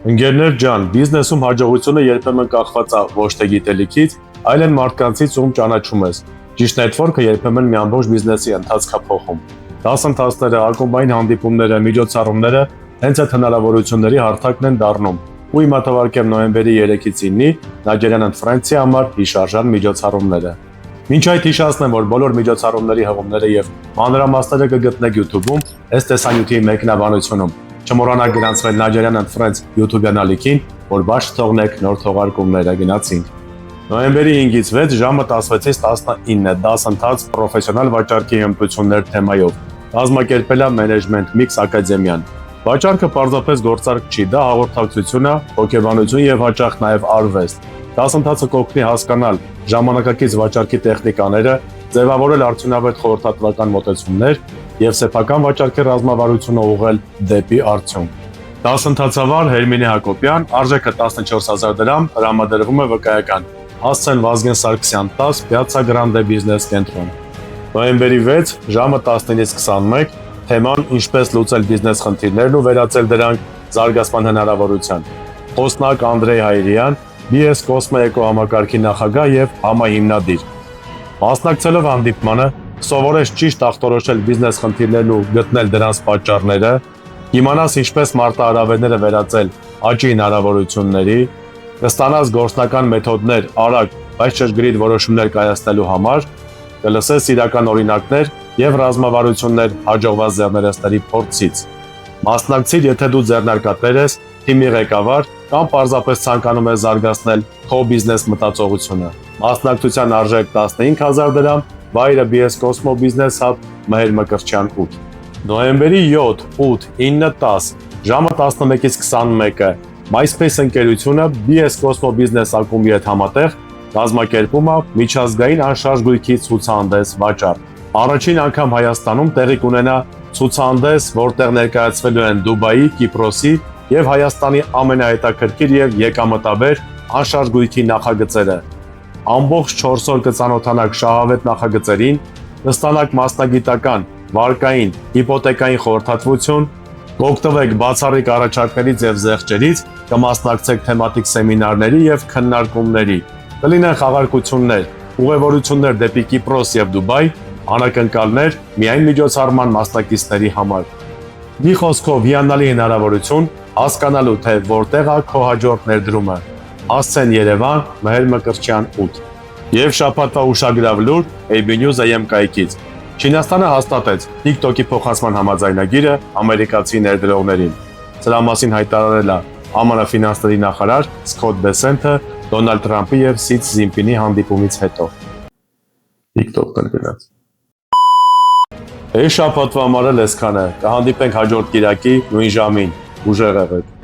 Ընկերներ ջան, բիզնեսում հաջողությունը երբեմն կախված է ոչ թե գիտելիքից, այլ այն մարդկանցից, ում ճանաչում ես։ Ճիշտ նետվորքը երբեմն մի ամբողջ բիզնեսի ընթացք է փոխում։ Դասընթացները, ակումբային հանդիպումները, միջոցառումները հենց այդ հնարավորությունների հարթակն են դառնում։ Ու հիմա թվարկեմ նոյեմբերի 3-ից 9-ի Nigerian and Friends-ի համար հիշարժան միջոցառումները։ Մինչ այդ հիշացնեմ, որ բոլոր միջոցառումների հղումները եւ մանրամասները կգտնեք YouTube-ում, այս տեսանյութի մեկնաբանությունում։ Չմոռանաք գրանցվել Nigerian and Friends YouTube-յան ալիքին, որ բաց թողնեք նոր թողարկումները գնացինք։ Նոյեմբերի 5-ից 6 ժամը 16-ից 19 դասընթաց պրոֆեսիոնալ վաճառքի հմտություններ թեմայով։ Կազմակերպել է Management Mix Ակադեմիան։ Վաճառքը պարզապես գործարք չի, դա հաղորդակցություն է, հոգեբանություն եւ հաճախ նաեւ արվեստ։ Դասընթացը կօգնի հասկանալ ժամանակակից վաճառքի տեխնիկաները, ձևավորել արդյունավետ խորհրդատվական մոտեցումներ եւ սեփական վաճառքի ռազմավարությունը ուղղել դեպի արդյունք։ Դասընթացավար Հերմինե Հակոբյան, արժեքը 14000 դրամ, տրամադրվում է վկայական։ Հասցեն Վազգեն Սարգսյան 10, Piazza Grande Business կենտրոն։ Նոյեմբերի 6, ժամը 19-ից 21, թեման ինչպես լուծել բիզնես խնդիրներն ու վերածել դրանք զարգացման հնարավորության։ Խոսնակ Անդրեյ Հայրյան, BS Cosmo Eco համակարգի նախագահ եւ համահիմնադիր։ Մասնակցելով հանդիպմանը, սովորես ճիշտ ախտորոշել բիզնես խնդիրներն ու գտնել դրանց պատճառները, կիմանաս ինչպես մարտահրավերները վերածել աճի հնարավորությունների, կստանաս գործնական մեթոդներ արագ, բայց ճշգրիտ որոշումներ կայացնելու համար, կլսես իրական օրինակներ եւ ռազմավարություններ հաջողված ձեռներեցների փորձից։ Մասնակցիր, եթե դու ձեռնարկատեր ես, թիմի ղեկավար կամ պարզապես ցանկանում ես զարգացնել քո բիզնես մտածողությունը։ Մասնակցության արժեք 15000 դրամ, վայրը BS Cosmo Business Hub, Մհեր Մկրտչյան 8։ Նոյեմբերի 7, 8, 9, 10, ժամը 11-ից 21-ը MySpace ընկերությունը BS Cosmo Business ակումբի հետ համատեղ կազմակերպում է միջազգային անշարժ գույքի ցուցահանդես վաճառ։ Առաջին անգամ Հայաստանում տեղի կունենա ցուցահանդես, որտեղ ներկայացվելու են Դուբայի, Կիպրոսի եւ Հայաստանի ամենահետաքրքիր եւ եկամտաբեր անշարժ գույքի նախագծերը։ Ամբողջ 4 օր կծանոթանաք շահավետ նախագծերին, կստանաք մասնագիտական, վարկային, հիպոթեկային խորհրդատվություն, կօգտվեք բացառիկ առաջարկներից եւ զեղչերից, կմասնակցեք թեմատիկ սեմինարների եւ քննարկումների, կլինեն խաղարկություններ, ուղևորություններ դեպի Կիպրոս եւ Դուբայ, անակնկալներ միայն միջոցառման մասնակիցների համար։ Մի խոսքով հիանալի հնարավորություն հասկանալու թե որտեղ է քո հաջորդ ներդրումը։ Հասցեն Երևան, Մհեր Մկրտչյան 8։ Եվ շաբաթվա ուշագրավ լուր ABNews.am կայքից։ Չինաստանը հաստատեց TikTok-ի փոխանցման համաձայնագիրը ամերիկացի ներդրողներին։ Սրա մասին հայտարարել է ԱՄՆ ֆինանսների նախարար Սկոտ Բեսենթը Դոնալդ Թրամփի եւ Սի Ցզինպինի հանդիպումից հետո։ TikTok-ն գնաց։ Այս շաբաթվա համար էլ այսքանը։ Կհանդիպենք հաջորդ կիրակի նույն ժամին։ Ուժեղ եղեք։